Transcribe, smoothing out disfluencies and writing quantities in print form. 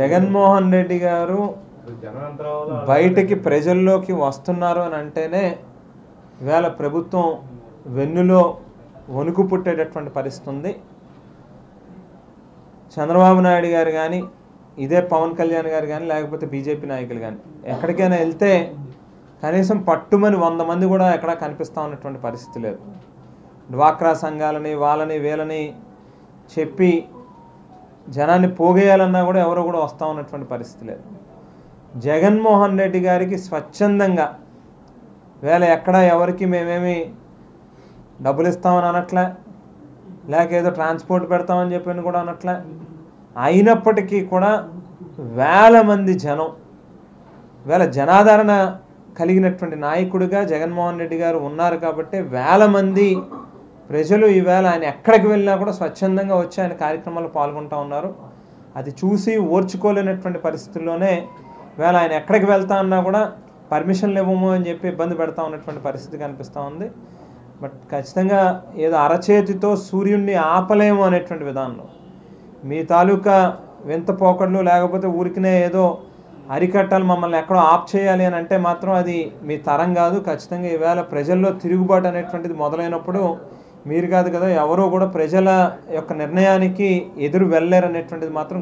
జగన్మోహన్ రెడ్డి గారు బయటికి ప్రజల్లోకి వస్తున్నారు అని అంటేనే ఇవాళ ప్రభుత్వం వెన్నులో వణుకు పుట్టేటటువంటి పరిస్థితి ఉంది. చంద్రబాబు నాయుడు గారు కానీ, ఇదే పవన్ కళ్యాణ్ గారు కానీ, లేకపోతే బీజేపీ నాయకులు కానీ ఎక్కడికైనా వెళ్తే కనీసం పట్టుమని 100 మంది కూడా ఎక్కడా కనిపిస్తూ ఉన్నటువంటి పరిస్థితి లేదు. డ్వాక్రా సంఘాలని వాళ్ళని వీళ్ళని చెప్పి జనాన్ని పోగేయాలన్నా కూడా ఎవరు కూడా వస్తూ ఉన్నటువంటి పరిస్థితి లేదు. జగన్మోహన్ రెడ్డి గారికి స్వచ్ఛందంగా వేళ ఎక్కడ ఎవరికి మేమేమి డబ్బులు ఇస్తామని అనట్లే, లేక ఏదో ట్రాన్స్పోర్ట్ పెడతామని చెప్పని కూడా అనట్లే. అయినప్పటికీ కూడా వేల మంది జనం, వేళ జనాదరణ కలిగినటువంటి నాయకుడిగా జగన్మోహన్ రెడ్డి గారు ఉన్నారు కాబట్టి వేల మంది ప్రజలు ఈవేళ ఆయన ఎక్కడికి వెళ్ళినా కూడా స్వచ్ఛందంగా వచ్చి ఆయన కార్యక్రమాల్లో పాల్గొంటూ ఉన్నారు. అది చూసి ఓర్చుకోలేనటువంటి పరిస్థితుల్లోనే వేళ ఆయన ఎక్కడికి వెళ్తా అన్నా కూడా పర్మిషన్లు ఇవ్వము అని చెప్పి ఇబ్బంది పెడతా ఉన్నటువంటి పరిస్థితి కనిపిస్తూ ఉంది. బట్ ఖచ్చితంగా ఏదో అరచేతితో సూర్యుడిని ఆపలేము అనేటువంటి విధానంలో మీ తాలూకా వింత పోకళ్ళు, లేకపోతే ఊరికినే ఏదో అరికట్టాలి, మమ్మల్ని ఎక్కడో ఆప్ చేయాలి అని అంటే మాత్రం అది మీ తరం కాదు. ఖచ్చితంగా ఈవేళ ప్రజల్లో తిరుగుబాటు అనేటువంటిది మొదలైనప్పుడు మీరు కాదు కదా, ఎవరో కూడా ప్రజల యొక్క నిర్ణయానికి ఎదురు వెళ్ళలేరు అనేటువంటిది మాత్రం